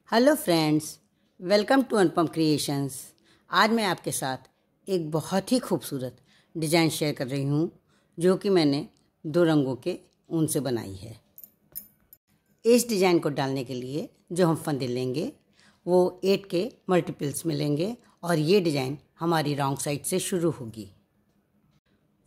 Hello friends, welcome to Anupam creations. आज मैं आपके साथ एक बहुत ही खूबसूरत डिज़ाइन शेयर कर रही हूँ जो कि मैंने 2 रंगों के ऊन से बनाई है। इस डिज़ाइन को डालने के लिए जो हम फंदे लेंगे वो 8 के मल्टीपल्स में लेंगे और ये डिज़ाइन हमारी रॉन्ग साइड से शुरू होगी।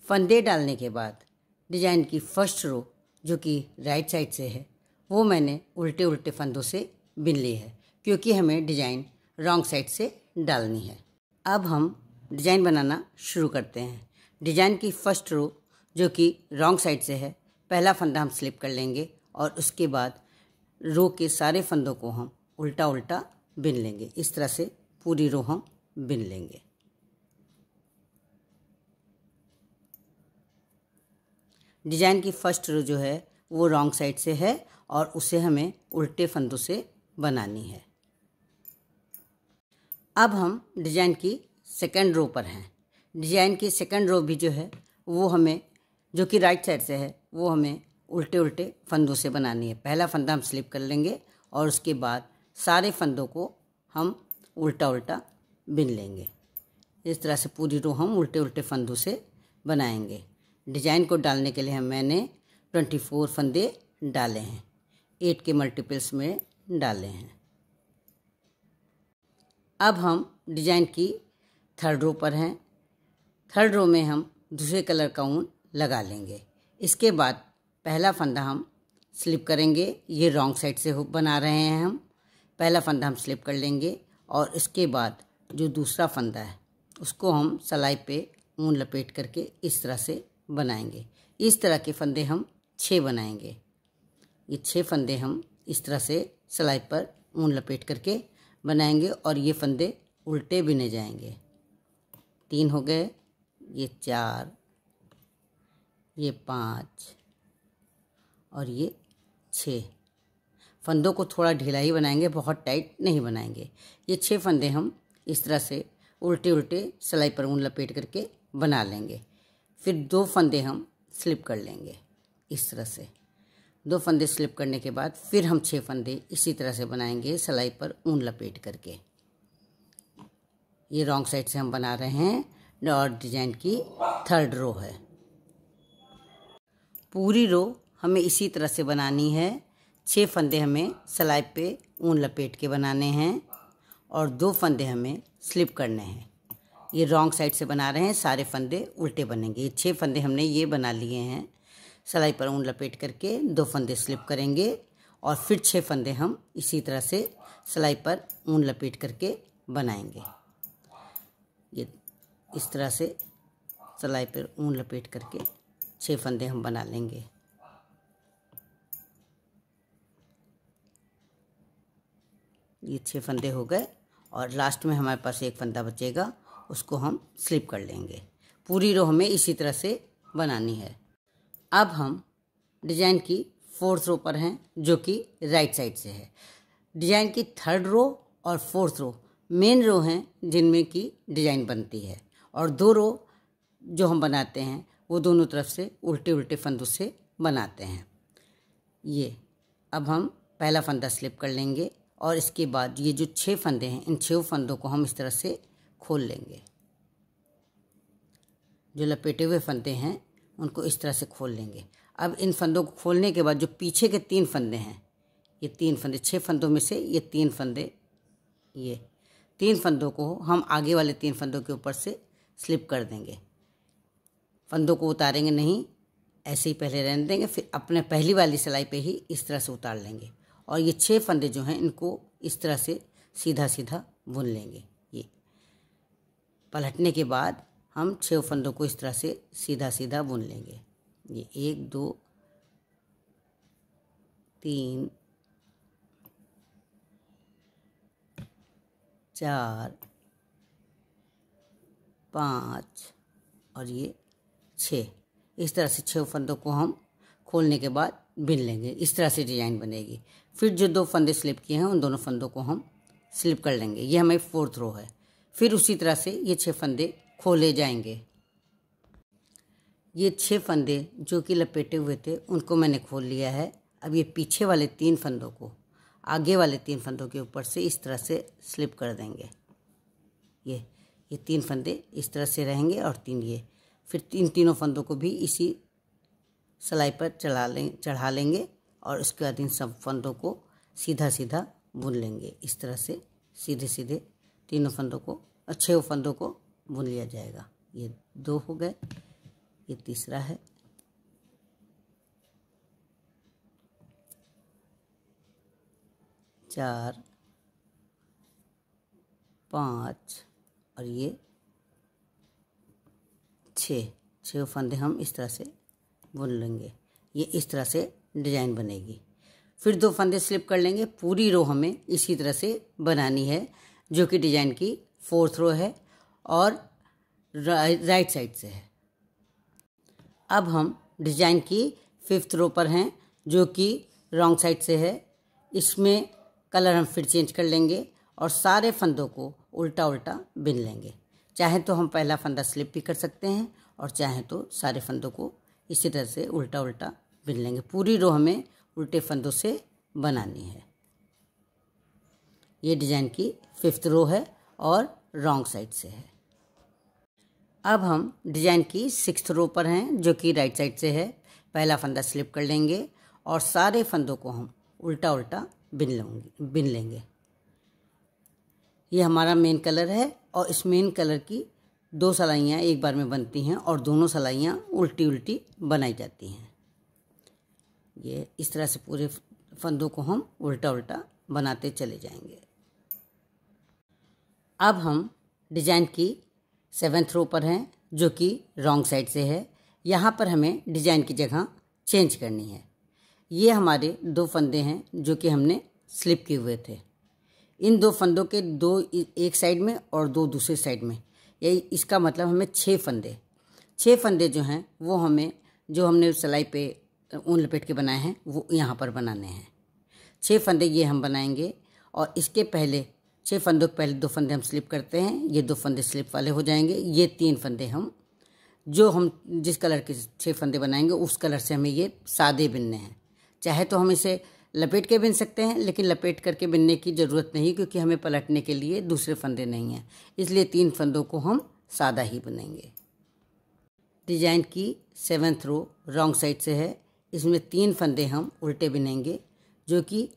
फंदे डालने के बाद डिज़ाइन की फर्स्ट रो जो कि राइट साइड से है वो मैंने उल्टे उल्टे फंदों से बिन ली है क्योंकि हमें डिज़ाइन रॉन्ग साइड से डालनी है। अब हम डिज़ाइन बनाना शुरू करते हैं। डिज़ाइन की फर्स्ट रो जो कि रॉन्ग साइड से है, पहला फंदा हम स्लिप कर लेंगे और उसके बाद रो के सारे फंदों को हम उल्टा उल्टा बिन लेंगे। इस तरह से पूरी रो हम बिन लेंगे। डिज़ाइन की फर्स्ट रो जो है वो रॉन्ग साइड से है और उसे हमें उल्टे फंदों से बनानी है। अब हम डिज़ाइन की सेकंड रो पर हैं। डिज़ाइन की सेकंड रो भी जो है वो हमें, जो कि राइट साइड से है, वो हमें उल्टे उल्टे फंदों से बनानी है। पहला फंदा हम स्लिप कर लेंगे और उसके बाद सारे फंदों को हम उल्टा उल्टा बिन लेंगे। इस तरह से पूरी रो हम उल्टे उल्टे फंदों से बनाएंगे। डिज़ाइन को डालने के लिए मैंने 24 फंदे डाले हैं, 8 के मल्टीपल्स में डाले हैं। अब हम डिज़ाइन की थर्ड रो पर हैं। थर्ड रो में हम दूसरे कलर का ऊन लगा लेंगे। इसके बाद पहला फंदा हम स्लिप करेंगे। ये रॉन्ग साइड से बना रहे हैं हम। पहला फंदा हम स्लिप कर लेंगे और इसके बाद जो दूसरा फंदा है उसको हम सिलाई पे ऊन लपेट करके इस तरह से बनाएंगे। इस तरह के फंदे हम 6 बनाएंगे। ये 6 फंदे हम इस तरह से सिलाई पर ऊन लपेट करके बनाएंगे और ये फंदे उल्टे बिने जाएंगे। 3 हो गए, ये 4, ये 5 और ये 6। फंदों को थोड़ा ढीला ही बनाएंगे, बहुत टाइट नहीं बनाएंगे। ये 6 फंदे हम इस तरह से उल्टे उल्टे सिलाई पर ऊन लपेट करके बना लेंगे। फिर 2 फंदे हम स्लिप कर लेंगे। इस तरह से 2 फंदे स्लिप करने के बाद फिर हम 6 फंदे इसी तरह से बनाएंगे सिलाई पर ऊन लपेट करके। ये रॉन्ग साइड से हम बना रहे हैं और डिज़ाइन की थर्ड रो है। पूरी रो हमें इसी तरह से बनानी है। 6 फंदे हमें सिलाई पे ऊन लपेट के बनाने हैं और 2 फंदे हमें स्लिप करने हैं। ये रॉन्ग साइड से बना रहे हैं, सारे फंदे उल्टे बनेंगे। ये 6 फंदे हमने ये बना लिए हैं। सिलाई पर ऊन लपेट करके 2 फंदे स्लिप करेंगे और फिर 6 फंदे हम इसी तरह से सिलाई पर ऊन लपेट करके बनाएंगे। ये इस तरह से सिलाई पर ऊन लपेट करके 6 फंदे हम बना लेंगे। ये 6 फंदे हो गए और लास्ट में हमारे पास एक फंदा बचेगा, उसको हम स्लिप कर लेंगे। पूरी रो हमें इसी तरह से बनानी है। अब हम डिज़ाइन की 4th रो पर हैं जो कि राइट साइड से है। डिज़ाइन की 3rd रो और 4th रो मेन रो हैं जिनमें कि डिज़ाइन बनती है और 2 रो जो हम बनाते हैं वो दोनों तरफ से उल्टे उल्टे फंदों से बनाते हैं। ये अब हम पहला फंदा स्लिप कर लेंगे और इसके बाद ये जो 6 फंदे हैं इन 6 फंदों को हम इस तरह से खोल लेंगे। जो लपेटे हुए फंदे हैं उनको इस तरह से खोल लेंगे। अब इन फंदों को खोलने के बाद जो पीछे के 3 फंदे हैं, ये 3 फंदे, 6 फंदों में से ये 3 फंदे, ये 3 फंदों को हम आगे वाले 3 फंदों के ऊपर से स्लिप कर देंगे। फंदों को उतारेंगे नहीं, ऐसे ही पहले रहने देंगे, फिर अपने पहली वाली सिलाई पे ही इस तरह से उतार लेंगे और ये 6 फंदे जो हैं इनको इस तरह से सीधा सीधा बुन लेंगे। ये पलटने के बाद हम 6 फंदों को इस तरह से सीधा सीधा बुन लेंगे। ये 1 2 3 4 5 और ये 6। इस तरह से 6 फंदों को हम खोलने के बाद बिन लेंगे। इस तरह से डिज़ाइन बनेगी। फिर जो 2 फंदे स्लिप किए हैं उन दोनों फंदों को हम स्लिप कर लेंगे। ये हमारी 4th रो है। फिर उसी तरह से ये 6 फंदे खोले जाएंगे। ये 6 फंदे जो कि लपेटे हुए थे उनको मैंने खोल लिया है। अब ये पीछे वाले 3 फंदों को आगे वाले 3 फंदों के ऊपर से इस तरह से स्लिप कर देंगे। ये 3 फंदे इस तरह से रहेंगे और 3 ये, फिर तीनों फंदों को भी इसी सिलाई पर चढ़ा लेंगे और उसके बाद इन सब फंदों को सीधा सीधा बुन लेंगे। इस तरह से सीधे सीधे तीनों फंदों को, 6 फंदों को बुन लिया जाएगा। ये 2 हो गए, ये तीसरा है, 4, 5 और ये 6 फंदे हम इस तरह से बुन लेंगे। ये इस तरह से डिजाइन बनेगी। फिर 2 फंदे स्लिप कर लेंगे। पूरी रो हमें इसी तरह से बनानी है, जो कि डिजाइन की 4th रो है और राइट साइड से है। अब हम डिजाइन की 5th रो पर हैं, जो कि रॉन्ग साइड से है। इसमें कलर हम फिर चेंज कर लेंगे और सारे फंदों को उल्टा उल्टा बिन लेंगे। चाहे तो हम पहला फंदा स्लिप भी कर सकते हैं और चाहे तो सारे फंदों को इसी तरह से उल्टा उल्टा बिन लेंगे। पूरी रो हमें उल्टे फंदों से बनानी है। ये डिजाइन की 5th रो है और रॉन्ग साइड से है। अब हम डिजाइन की 6th रो पर हैं, जो कि राइट साइड से है। पहला फंदा स्लिप कर लेंगे और सारे फंदों को हम उल्टा उल्टा बिन लेंगे। ये हमारा मेन कलर है और इस मेन कलर की 2 सिलाइयाँ एक बार में बनती हैं और दोनों सिलाइयाँ उल्टी उल्टी बनाई जाती हैं। ये इस तरह से पूरे फंदों को हम उल्टा उल्टा बनाते चले जाएंगे। अब हम डिजाइन की 7th रो पर हैं, जो कि रॉन्ग साइड से है। यहाँ पर हमें डिजाइन की जगह चेंज करनी है। ये हमारे 2 फंदे हैं जो कि हमने स्लिप किए हुए थे। इन 2 फंदों के 2 एक साइड में और 2 दूसरे साइड में, यही इसका मतलब हमें 6 फंदे जो हैं वो हमें, जो हमने सिलाई पे ऊन लपेट के बनाए हैं, वो यहाँ पर बनाने हैं। 6 फंदे ये हम बनाएंगे और इसके पहले 6 फंदों के पहले 2 फंदे हम स्लिप करते हैं। ये 2 फंदे स्लिप वाले हो जाएंगे। ये 3 फंदे हम जिस कलर के 6 फंदे बनाएंगे उस कलर से हमें ये सादे बिनने हैं। चाहे तो हम इसे लपेट के बिन सकते हैं, लेकिन लपेट करके बिनने की ज़रूरत नहीं, क्योंकि हमें पलटने के लिए दूसरे फंदे नहीं हैं। इसलिए 3 फंदों को हम सादा ही बुनेंगे। डिजाइन की 7th रो रॉन्ग साइड से है। इसमें 3 फंदे हम उल्टे बिनेंगे, जो कि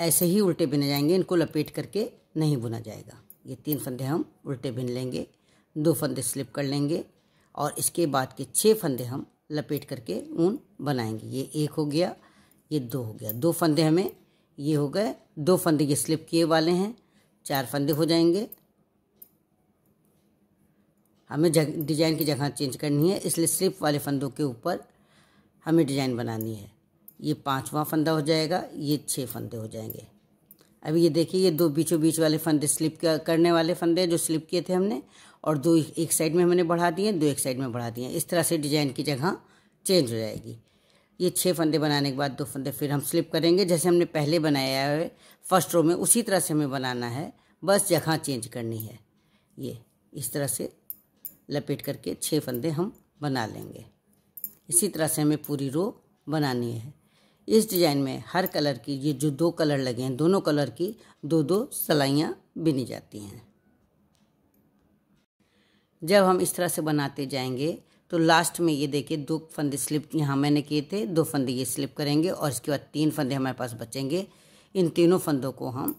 ऐसे ही उल्टे बिने जाएंगे, इनको लपेट करके नहीं बुना जाएगा। ये 3 फंदे हम उल्टे बिन लेंगे, 2 फंदे स्लिप कर लेंगे और इसके बाद के 6 फंदे हम लपेट करके ऊन बनाएंगे। ये 1 हो गया, ये 2 हो गया। 2 फंदे हमें ये हो गए, 2 फंदे ये स्लिप किए वाले हैं, 4 फंदे हो जाएंगे। हमें डिजाइन की जगह चेंज करनी है, इसलिए स्लिप वाले फंदों के ऊपर हमें डिजाइन बनानी है। ये 5वां फंदा हो जाएगा, ये 6 फंदे हो जाएंगे। अभी ये देखिए, ये 2 बीचों बीच वाले फंदे स्लिप करने वाले फंदे जो स्लिप किए थे हमने, और 2 एक साइड में हमने बढ़ा दिए, 2 एक साइड में बढ़ा दिए। इस तरह से डिजाइन की जगह चेंज हो जाएगी। ये 6 फंदे बनाने के बाद 2 फंदे फिर हम स्लिप करेंगे, जैसे हमने पहले बनाया है फर्स्ट रो में, उसी तरह से हमें बनाना है, बस जगह चेंज करनी है। ये इस तरह से लपेट करके 6 फंदे हम बना लेंगे। इसी तरह से हमें पूरी रो बनानी है। इस डिज़ाइन में हर कलर की, ये जो 2 कलर लगे हैं, दोनों कलर की 2-2 सिलाइयाँ बिनी जाती हैं। जब हम इस तरह से बनाते जाएंगे तो लास्ट में ये देखिए 2 फंदे स्लिप यहाँ मैंने किए थे, 2 फंदे ये स्लिप करेंगे और इसके बाद 3 फंदे हमारे पास बचेंगे। इन तीनों फंदों को हम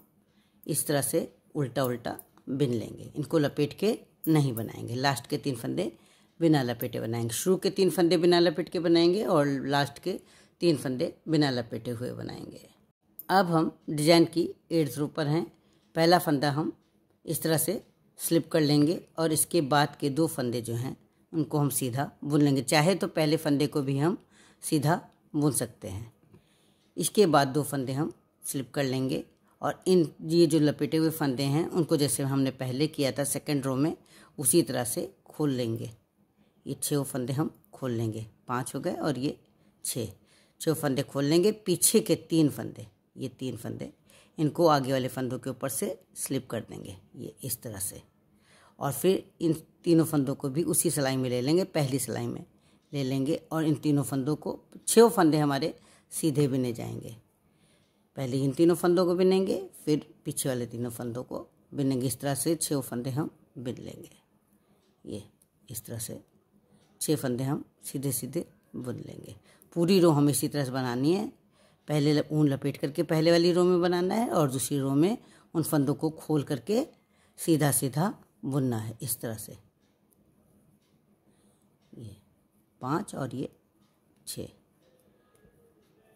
इस तरह से उल्टा उल्टा बिन लेंगे, इनको लपेट के नहीं बनाएंगे। लास्ट के 3 फंदे बिना लपेटे बनाएंगे। शुरू के 3 फंदे बिना लपेट के बनाएंगे और लास्ट के 3 फंदे बिना लपेटे हुए बनाएंगे। अब हम डिजाइन की 8th रो पर हैं। पहला फंदा हम इस तरह से स्लिप कर लेंगे और इसके बाद के 2 फंदे जो हैं उनको हम सीधा बुन लेंगे। चाहे तो पहले फंदे को भी हम सीधा बुन सकते हैं। इसके बाद 2 फंदे हम स्लिप कर लेंगे और ये जो लपेटे हुए फंदे हैं उनको जैसे हमने पहले किया था 2nd रो में, उसी तरह से खोल लेंगे। ये 6 फंदे हम खोल लेंगे, 5 हो गए और ये 6 फंदे खोल लेंगे। पीछे के 3 फंदे, ये 3 फंदे, इनको आगे वाले फंदों के ऊपर से स्लिप कर देंगे, ये इस तरह से। और फिर इन तीनों फंदों को भी उसी सिलाई में ले लेंगे, पहली सिलाई में ले लेंगे और इन तीनों फंदों को 6 फंदे हमारे सीधे बिने जाएंगे। पहले इन तीनों फंदों को बिनेंगे, फिर पीछे वाले तीनों फंदों को बिनेंगे। इस तरह से 6 फंदे हम बिन लेंगे। ये इस तरह से 6 फंदे हम सीधे सीधे बुन लेंगे। पूरी रो हमें इसी तरह से बनानी है। पहले ऊन लपेट करके पहले वाली रो में बनाना है और दूसरी रो में उन फंदों को खोल करके सीधा सीधा बुनना है इस तरह से। ये 5 और ये 6,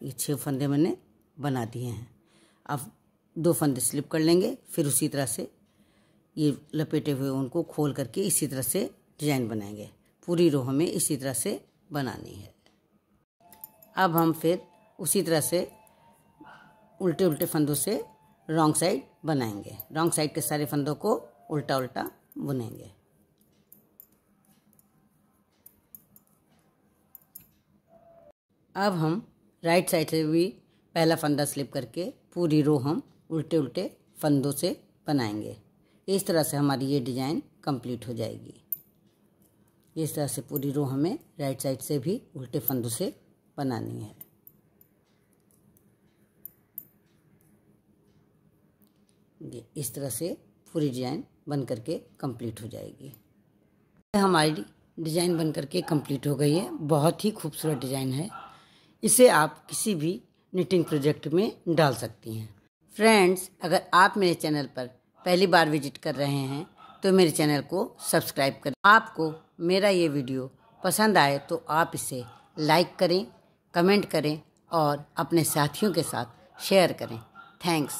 ये 6 फंदे मैंने बना दिए हैं। अब 2 फंदे स्लिप कर लेंगे, फिर उसी तरह से ये लपेटे हुए ऊन को खोल करके इसी तरह से डिजाइन बनाएंगे। पूरी रो हमें इसी तरह से बनानी है। अब हम फिर उसी तरह से उल्टे उल्टे फंदों से रॉन्ग साइड बनाएंगे। रॉन्ग साइड के सारे फंदों को उल्टा उल्टा बुनेंगे। अब हम राइट साइड से भी पहला फंदा स्लिप करके पूरी रो हम उल्टे उल्टे फंदों से बनाएंगे। इस तरह से हमारी ये डिज़ाइन कंप्लीट हो जाएगी। इस तरह से पूरी रो हमें राइट साइड से भी उल्टे फंदों से बनानी है। ये इस तरह से पूरी डिज़ाइन बन करके कंप्लीट हो जाएगी। हमारी डिज़ाइन बन करके कंप्लीट हो गई है। बहुत ही खूबसूरत डिज़ाइन है। इसे आप किसी भी निटिंग प्रोजेक्ट में डाल सकती हैं। फ्रेंड्स, अगर आप मेरे चैनल पर पहली बार विजिट कर रहे हैं तो मेरे चैनल को सब्सक्राइब करें। आपको मेरा ये वीडियो पसंद आए तो आप इसे लाइक करें, कमेंट करें और अपने साथियों के साथ शेयर करें। थैंक्स।